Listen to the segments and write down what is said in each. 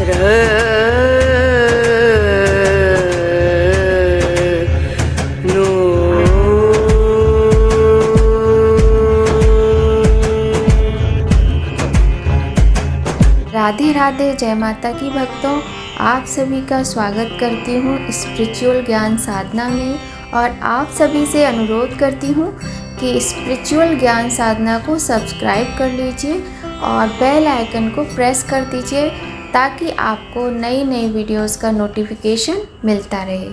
राधे राधे, जय माता की भक्तों। आप सभी का स्वागत करती हूँ स्पिरिचुअल ज्ञान साधना में, और आप सभी से अनुरोध करती हूँ कि स्पिरिचुअल ज्ञान साधना को सब्सक्राइब कर लीजिए और बेल आइकन को प्रेस कर दीजिए ताकि आपको नई नई वीडियोस का नोटिफिकेशन मिलता रहे।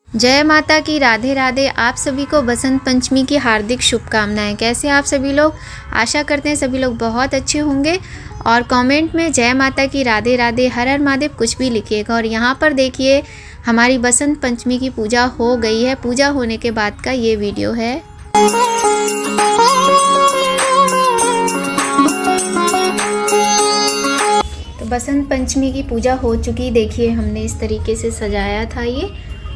जय माता की, राधे राधे। आप सभी को बसंत पंचमी की हार्दिक शुभकामनाएं। कैसे आप सभी लोग? आशा करते हैं सभी लोग बहुत अच्छे होंगे। और कमेंट में जय माता की, राधे राधे, हर हर महादेव कुछ भी लिखिएगा। और यहाँ पर देखिए हमारी बसंत पंचमी की पूजा हो गई है। पूजा होने के बाद का ये वीडियो है। तो बसंत पंचमी की पूजा हो चुकी। देखिए हमने इस तरीके से सजाया था ये,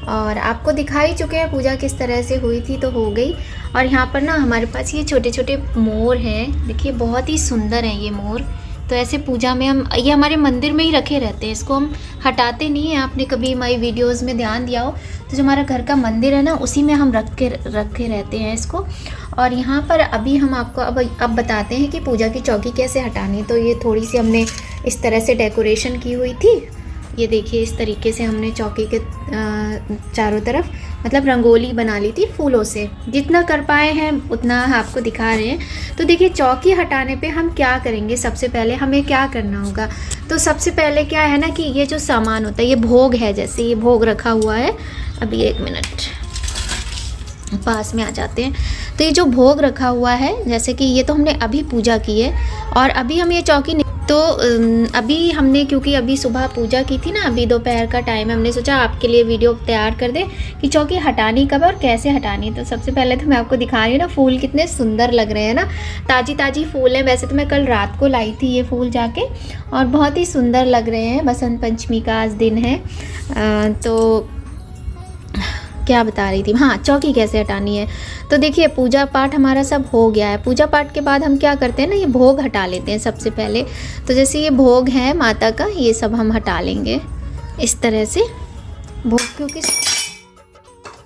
और आपको दिखाई चुके हैं पूजा किस तरह से हुई थी, तो हो गई। और यहाँ पर ना हमारे पास ये छोटे छोटे मोर हैं। देखिए बहुत ही सुंदर हैं ये मोर। तो ऐसे पूजा में हम, ये हमारे मंदिर में ही रखे रहते हैं, इसको हम हटाते नहीं हैं। आपने कभी हमारी वीडियोस में ध्यान दिया हो तो जो हमारा घर का मंदिर है ना, उसी में हम रखे रहते हैं इसको। और यहाँ पर अभी हम आपको अब बताते हैं कि पूजा की चौकी कैसे हटानी। तो ये थोड़ी सी हमने इस तरह से डेकोरेशन की हुई थी। ये देखिए इस तरीके से हमने चौकी के चारों तरफ मतलब रंगोली बना ली थी फूलों से। जितना कर पाए हैं उतना आपको दिखा रहे हैं। तो देखिए चौकी हटाने पे हम क्या करेंगे, सबसे पहले हमें क्या करना होगा। तो सबसे पहले क्या है ना कि ये जो सामान होता है, ये भोग है, जैसे ये भोग रखा हुआ है। अभी एक मिनट पास में आ जाते हैं। तो ये जो भोग रखा हुआ है, जैसे कि ये तो हमने अभी पूजा की है, और अभी हम ये चौकी तो अभी हमने, क्योंकि अभी सुबह पूजा की थी ना, अभी दोपहर का टाइम है, हमने सोचा आपके लिए वीडियो तैयार कर दे कि चौकी हटानी कब और कैसे हटानी। तो सबसे पहले तो मैं आपको दिखा रही हूँ ना, फूल कितने सुंदर लग रहे हैं ना, ताज़ी ताज़ी फूल है। वैसे तो मैं कल रात को लाई थी ये फूल जाके, और बहुत ही सुंदर लग रहे हैं। बसंत पंचमी का आज दिन है। तो क्या बता रही थी, हाँ, चौकी कैसे हटानी है। तो देखिए पूजा पाठ हमारा सब हो गया है। पूजा पाठ के बाद हम क्या करते हैं ना, ये भोग हटा लेते हैं सबसे पहले। तो जैसे ये भोग है माता का, ये सब हम हटा लेंगे इस तरह से भोग, क्योंकि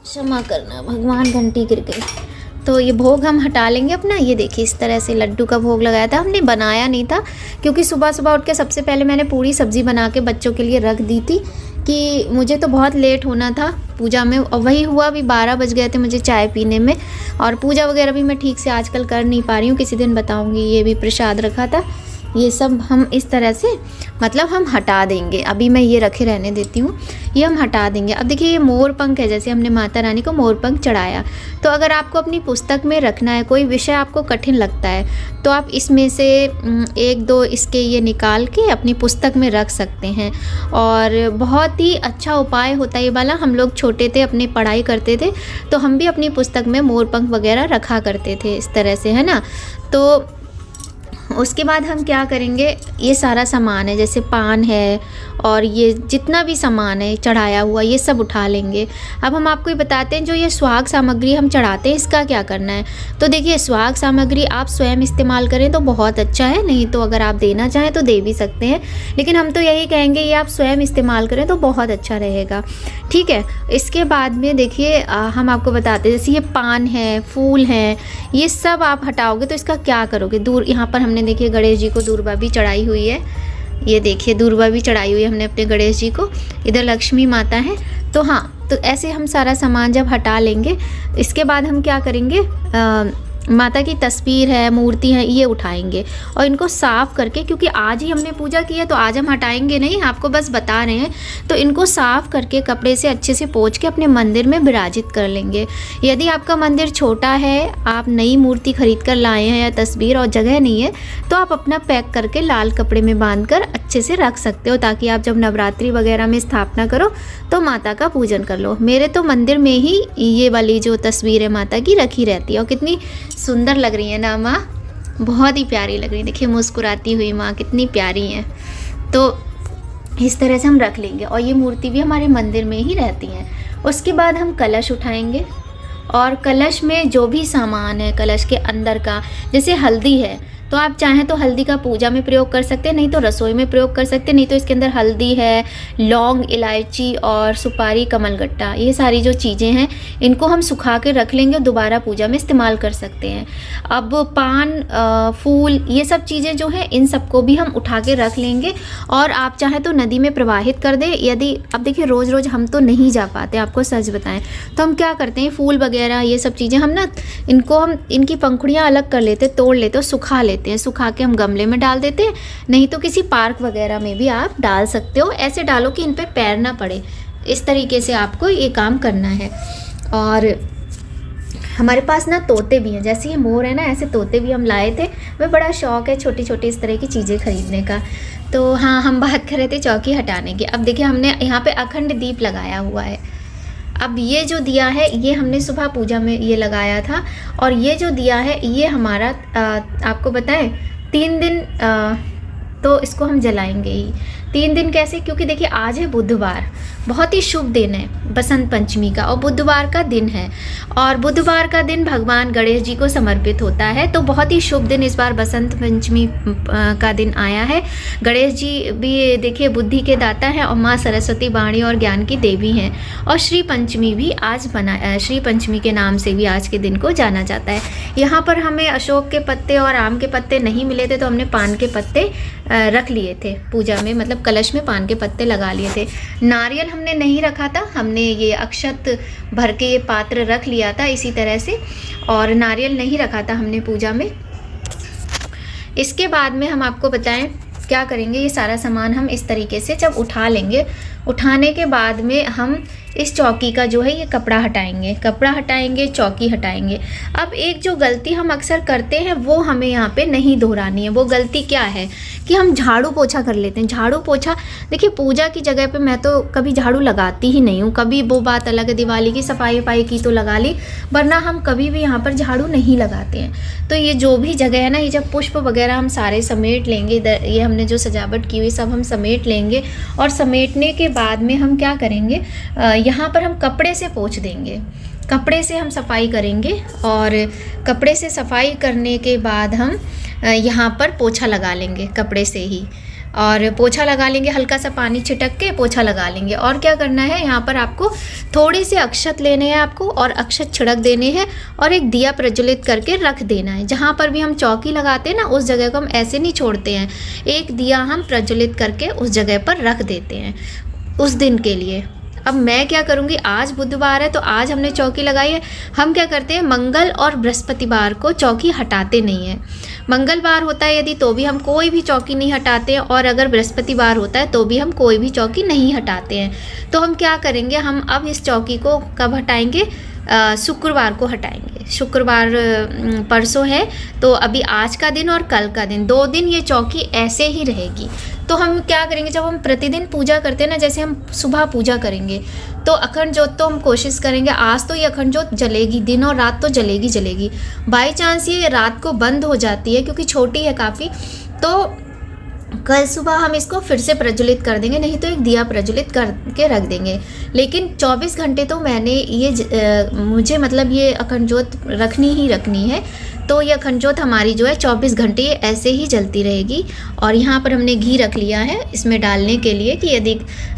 क्षमा करना भगवान, घंटी गिर गई। तो ये भोग हम हटा लेंगे अपना। ये देखिए इस तरह से लड्डू का भोग लगाया था, हमने बनाया नहीं था क्योंकि सुबह सुबह उठ के सबसे पहले मैंने पूरी सब्ज़ी बना के बच्चों के लिए रख दी थी कि मुझे तो बहुत लेट होना था पूजा में, और वही हुआ। भी 12 बज गए थे मुझे चाय पीने में, और पूजा वगैरह भी मैं ठीक से आजकल कर नहीं पा रही हूँ। किसी दिन बताऊँगी। ये भी प्रसाद रखा था, ये सब हम इस तरह से मतलब हम हटा देंगे। अभी मैं ये रखे रहने देती हूँ, ये हम हटा देंगे। अब देखिए ये मोर पंख है, जैसे हमने माता रानी को मोर पंख चढ़ाया। तो अगर आपको अपनी पुस्तक में रखना है, कोई विषय आपको कठिन लगता है, तो आप इसमें से एक दो इसके ये निकाल के अपनी पुस्तक में रख सकते हैं। और बहुत ही अच्छा उपाय होता है ये वाला। हम लोग छोटे थे, अपनी पढ़ाई करते थे, तो हम भी अपनी पुस्तक में मोर पंख वगैरह रखा करते थे इस तरह से, है ना। तो उसके बाद हम क्या करेंगे, ये सारा सामान है, जैसे पान है और ये जितना भी सामान है चढ़ाया हुआ, ये सब उठा लेंगे। अब हम आपको ये बताते हैं जो ये सुहाग सामग्री हम चढ़ाते हैं, इसका क्या करना है। तो देखिए सुहाग सामग्री आप स्वयं इस्तेमाल करें तो बहुत अच्छा है, नहीं तो अगर आप देना चाहें तो दे भी सकते हैं, लेकिन हम तो यही कहेंगे ये आप स्वयं इस्तेमाल करें तो बहुत अच्छा रहेगा, ठीक है। इसके बाद में देखिए हम आपको बताते हैं, जैसे ये पान है, फूल हैं, ये सब आप हटाओगे तो इसका क्या करोगे। दूर यहाँ पर हमने देखिए गणेश जी को दूर्वा भी चढ़ाई हुई है। ये देखिए दूर्वा भी चढ़ाई हुई है हमने अपने गणेश जी को। इधर लक्ष्मी माता है। तो हाँ, तो ऐसे हम सारा सामान जब हटा लेंगे, इसके बाद हम क्या करेंगे, माता की तस्वीर है, मूर्ति है, ये उठाएंगे और इनको साफ़ करके, क्योंकि आज ही हमने पूजा की है तो आज हम हटाएंगे नहीं, आपको बस बता रहे हैं। तो इनको साफ़ करके कपड़े से अच्छे से पोंछ के अपने मंदिर में विराजित कर लेंगे। यदि आपका मंदिर छोटा है, आप नई मूर्ति खरीद कर लाए हैं या तस्वीर और जगह नहीं है, तो आप अपना पैक करके लाल कपड़े में बांध कर अच्छे से रख सकते हो, ताकि आप जब नवरात्रि वगैरह में स्थापना करो तो माता का पूजन कर लो। मेरे तो मंदिर में ही ये वाली जो तस्वीर है माता की रखी रहती है, और कितनी सुंदर लग रही है ना माँ, बहुत ही प्यारी लग रही है। देखिए मुस्कुराती हुई माँ कितनी प्यारी है। तो इस तरह से हम रख लेंगे, और ये मूर्ति भी हमारे मंदिर में ही रहती हैं। उसके बाद हम कलश उठाएंगे, और कलश में जो भी सामान है कलश के अंदर का, जैसे हल्दी है तो आप चाहें तो हल्दी का पूजा में प्रयोग कर सकते हैं, नहीं तो रसोई में प्रयोग कर सकते हैं। नहीं तो इसके अंदर हल्दी है, लौंग, इलायची और सुपारी, कमलगट्टा, ये सारी जो चीज़ें हैं इनको हम सुखा के रख लेंगे और दोबारा पूजा में इस्तेमाल कर सकते हैं। अब पान, फूल, ये सब चीज़ें जो हैं इन सबको भी हम उठा के रख लेंगे और आप चाहें तो नदी में प्रवाहित कर दें। यदि अब देखिए रोज़ रोज़ हम तो नहीं जा पाते, आपको सच बताएं, तो हम क्या करते हैं, फूल वगैरह ये सब चीज़ें हम इनकी पंखुड़ियाँ अलग कर लेते, तोड़ लेते और सुखा लेते हैं। सुखा के हम गमले में डाल देते हैं, नहीं तो किसी पार्क वगैरह में भी आप डाल सकते हो। ऐसे डालो कि इन पे पैर ना पड़े, इस तरीके से आपको ये काम करना है। और हमारे पास ना तोते भी हैं, जैसे ये मोर है ना, ऐसे तोते भी हम लाए थे। हमें बड़ा शौक़ है छोटी छोटी इस तरह की चीज़ें खरीदने का। तो हाँ, हम बात कर रहे थे चौकी हटाने की। अब देखिए हमने यहाँ पे अखंड दीप लगाया हुआ है। अब ये जो दिया है ये हमने सुबह पूजा में ये लगाया था, और ये जो दिया है ये हमारा आपको बताएं 3 दिन तो इसको हम जलाएंगे ही। 3 दिन कैसे, क्योंकि देखिए आज है बुधवार, बहुत ही शुभ दिन है बसंत पंचमी का, और बुधवार का दिन है, और बुधवार का दिन भगवान गणेश जी को समर्पित होता है। तो बहुत ही शुभ दिन इस बार बसंत पंचमी का दिन आया है। गणेश जी भी देखिए बुद्धि के दाता हैं, और माँ सरस्वती वाणी और ज्ञान की देवी हैं। और श्री पंचमी भी आज श्री पंचमी के नाम से भी आज के दिन को जाना जाता है। यहाँ पर हमें अशोक के पत्ते और आम के पत्ते नहीं मिले थे, तो हमने पान के पत्ते रख लिए थे पूजा में, मतलब कलश में पान के पत्ते लगा लिए थे। नारियल हमने नहीं रखा था, हमने ये अक्षत भर के ये पात्र रख लिया था इसी तरह से, और नारियल नहीं रखा था हमने पूजा में। इसके बाद में हम आपको बताएं क्या करेंगे। ये सारा सामान हम इस तरीके से जब उठा लेंगे, उठाने के बाद में हम इस चौकी का जो है ये कपड़ा हटाएंगे, चौकी हटाएंगे। अब एक जो गलती हम अक्सर करते हैं वो हमें यहाँ पे नहीं दोहरानी है। वो गलती क्या है कि हम झाड़ू पोछा कर लेते हैं। झाड़ू पोछा देखिए पूजा की जगह पे मैं तो कभी झाड़ू लगाती ही नहीं हूँ। कभी वो बात अलग है, दिवाली की सफाई वफाई की तो लगा ली, वरना हम कभी भी यहाँ पर झाड़ू नहीं लगाते हैं। तो ये जो भी जगह है ना, ये जब पुष्प वगैरह हम सारे समेट लेंगे, ये हमने जो सजावट की हुई सब हम समेट लेंगे, और समेटने के बाद में हम क्या करेंगे, यहाँ पर हम कपड़े से पोंछ देंगे। कपड़े से हम सफाई करेंगे, और कपड़े से सफाई करने के बाद हम यहाँ पर पोछा लगा लेंगे कपड़े से ही, और पोछा लगा लेंगे, हल्का सा पानी छिटक के पोछा लगा लेंगे। और क्या करना है, यहाँ पर आपको थोड़े से अक्षत लेने हैं आपको, और अक्षत छिड़क देने हैं, और एक दिया प्रज्वलित करके रख देना है। जहाँ पर भी हम चौकी लगाते हैं ना, उस जगह को हम ऐसे नहीं छोड़ते हैं, एक दिया हम प्रज्वलित करके उस जगह पर रख देते हैं उस दिन के लिए। अब मैं क्या करूँगी, आज बुधवार है तो आज हमने चौकी लगाई है। हम क्या करते हैं, मंगल और बृहस्पतिवार को चौकी हटाते नहीं हैं। मंगलवार होता है यदि तो भी हम कोई भी चौकी नहीं हटाते हैं, और अगर बृहस्पतिवार होता है तो भी हम कोई भी चौकी नहीं हटाते हैं। तो हम क्या करेंगे, हम अब इस चौकी को कब हटाएंगे, शुक्रवार को हटाएंगे। शुक्रवार परसों है, तो अभी आज का दिन और कल का दिन, 2 दिन ये चौकी ऐसे ही रहेगी। तो हम क्या करेंगे, जब हम प्रतिदिन पूजा करते हैं ना, जैसे हम सुबह पूजा करेंगे तो अखंड ज्योत तो हम कोशिश करेंगे, आज तो ये अखंड ज्योत जलेगी, दिन और रात तो जलेगी। बाई चांस ये रात को बंद हो जाती है क्योंकि छोटी है काफ़ी, तो कल सुबह हम इसको फिर से प्रज्वलित कर देंगे, नहीं तो एक दिया प्रज्वलित करके रख देंगे। लेकिन 24 घंटे तो मुझे मतलब ये अखंड ज्योत रखनी ही रखनी है। तो ये अखंड ज्योत हमारी जो है 24 घंटे ऐसे ही जलती रहेगी। और यहाँ पर हमने घी रख लिया है इसमें डालने के लिए, कि यदि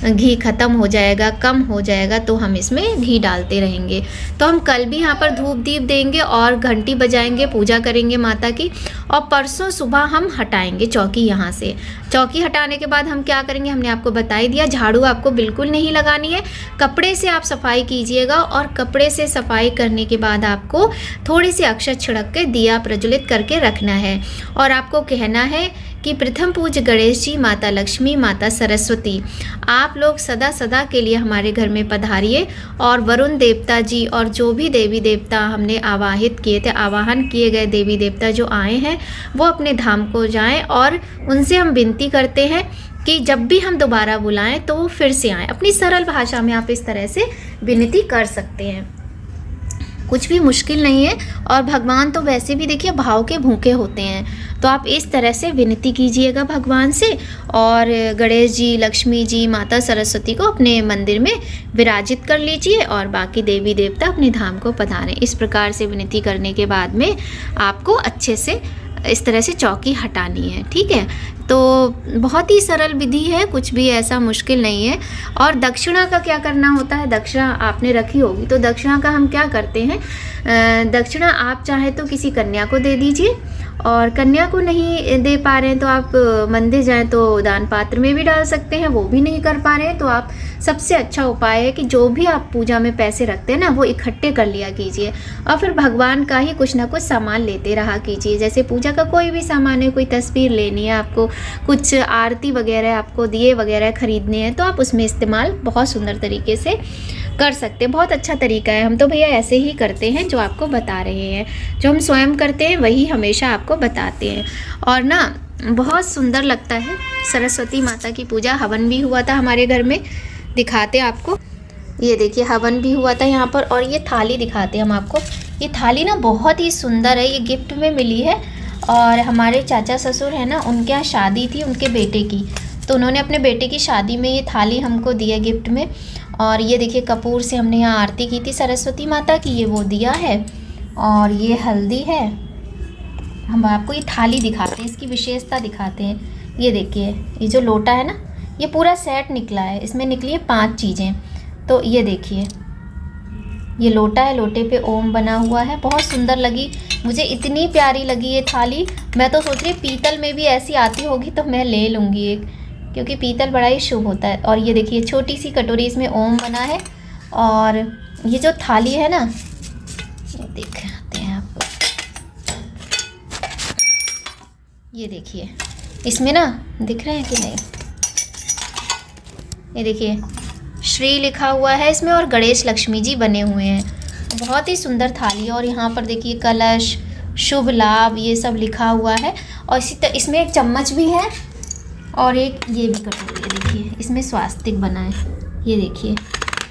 घी ख़त्म हो जाएगा, कम हो जाएगा, तो हम इसमें घी डालते रहेंगे। तो हम कल भी यहाँ पर धूप दीप देंगे और घंटी बजाएंगे, पूजा करेंगे माता की, और परसों सुबह हम हटाएंगे चौकी यहाँ से। चौकी हटाने के बाद हम क्या करेंगे, हमने आपको बता ही दिया, झाड़ू आपको बिल्कुल नहीं लगानी है, कपड़े से आप सफाई कीजिएगा। और कपड़े से सफाई करने के बाद आपको थोड़ी सी अक्षत छिड़क के दिया प्रज्वलित करके रखना है, और आपको कहना है कि प्रथम पूज्य गणेश जी, माता लक्ष्मी, माता सरस्वती, आप लोग सदा सदा के लिए हमारे घर में पधारिए, और वरुण देवता जी और जो भी देवी देवता हमने आवाहित किए थे, आवाहन किए गए देवी देवता जो आए हैं, वो अपने धाम को जाएं, और उनसे हम विनती करते हैं कि जब भी हम दोबारा बुलाएं तो वो फिर से आएँ। अपनी सरल भाषा में आप इस तरह से विनती कर सकते हैं, कुछ भी मुश्किल नहीं है। और भगवान तो वैसे भी देखिए भाव के भूखे होते हैं, तो आप इस तरह से विनती कीजिएगा भगवान से, और गणेश जी, लक्ष्मी जी, माता सरस्वती को अपने मंदिर में विराजित कर लीजिए, और बाकी देवी देवता अपने धाम को पधारें। इस प्रकार से विनती करने के बाद में आपको अच्छे से इस तरह से चौकी हटानी है। ठीक है, तो बहुत ही सरल विधि है, कुछ भी ऐसा मुश्किल नहीं है। और दक्षिणा का क्या करना होता है, दक्षिणा आपने रखी होगी, तो दक्षिणा का हम क्या करते हैं, दक्षिणा आप चाहे तो किसी कन्या को दे दीजिए, और कन्या को नहीं दे पा रहे हैं तो आप मंदिर जाएं तो दान पात्र में भी डाल सकते हैं, वो भी नहीं कर पा रहे हैं तो आप, सबसे अच्छा उपाय है कि जो भी आप पूजा में पैसे रखते हैं ना, वो इकट्ठे कर लिया कीजिए और फिर भगवान का ही कुछ ना कुछ सामान लेते रहा कीजिए। जैसे पूजा का कोई भी सामान है, कोई तस्वीर लेनी है आपको, कुछ आरती वगैरह आपको, दिए वगैरह खरीदने हैं, तो आप उसमें इस्तेमाल बहुत सुंदर तरीके से कर सकते हैं। बहुत अच्छा तरीका है। हम तो भैया ऐसे ही करते हैं जो आपको बता रहे हैं, जो हम स्वयं करते हैं वही हमेशा आपको बताते हैं। और ना बहुत सुंदर लगता है। सरस्वती माता की पूजा, हवन भी हुआ था हमारे घर में, दिखाते आपको। ये देखिए हवन भी हुआ था यहाँ पर। और ये थाली दिखाते हम आपको। ये थाली ना बहुत ही सुंदर है, ये गिफ्ट में मिली है। और हमारे चाचा ससुर है ना, उनके यहाँ शादी थी उनके बेटे की, तो उन्होंने अपने बेटे की शादी में ये थाली हमको दी है गिफ्ट में। और ये देखिए कपूर से हमने यहाँ आरती की थी सरस्वती माता की, ये वो दिया है। और ये हल्दी है। हम आपको ये थाली दिखाते हैं, इसकी विशेषता दिखाते हैं। ये देखिए ये जो लोटा है ना, ये पूरा सेट निकला है, इसमें निकली है 5 चीज़ें। तो ये देखिए ये लोटा है, लोटे पे ओम बना हुआ है। बहुत सुंदर लगी मुझे, इतनी प्यारी लगी ये थाली। मैं तो सोच रही पीतल में भी ऐसी आती होगी तो मैं ले लूँगी एक, क्योंकि पीतल बड़ा ही शुभ होता है। और ये देखिए छोटी सी कटोरी, इसमें ओम बना है। और ये जो थाली है ना, ये दिखाते हैं आपको। ये देखिए इसमें ना, दिख रहे हैं कि नहीं, ये देखिए श्री लिखा हुआ है इसमें, और गणेश लक्ष्मी जी बने हुए हैं। बहुत ही सुंदर थाली है। और यहाँ पर देखिए कलश, शुभ लाभ, ये सब लिखा हुआ है। और इसी तरह इसमें एक चम्मच भी है, और एक ये भी कटोरी है, देखिए इसमें स्वास्तिक बना है, ये देखिए।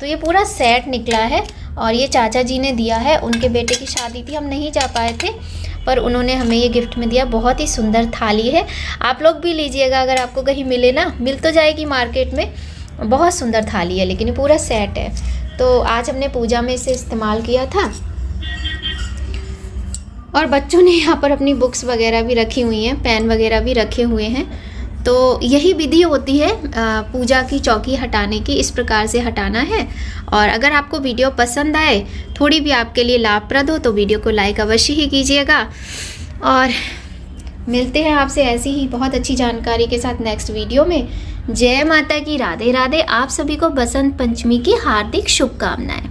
तो ये पूरा सेट निकला है। और ये चाचा जी ने दिया है, उनके बेटे की शादी थी, हम नहीं जा पाए थे, पर उन्होंने हमें ये गिफ्ट में दिया। बहुत ही सुंदर थाली है, आप लोग भी लीजिएगा अगर आपको कहीं मिले ना, मिल तो जाएगी मार्केट में। बहुत सुंदर थाली है, लेकिन ये पूरा सेट है। तो आज हमने पूजा में इसे इस्तेमाल किया था। और बच्चों ने यहाँ पर अपनी बुक्स वगैरह भी रखी हुई हैं, पेन वगैरह भी रखे हुए हैं। तो यही विधि होती है पूजा की चौकी हटाने की, इस प्रकार से हटाना है। और अगर आपको वीडियो पसंद आए, थोड़ी भी आपके लिए लाभप्रद हो, तो वीडियो को लाइक अवश्य ही कीजिएगा। और मिलते हैं आपसे ऐसी ही बहुत अच्छी जानकारी के साथ नेक्स्ट वीडियो में। जय माता की, राधे राधे। आप सभी को बसंत पंचमी की हार्दिक शुभकामनाएं।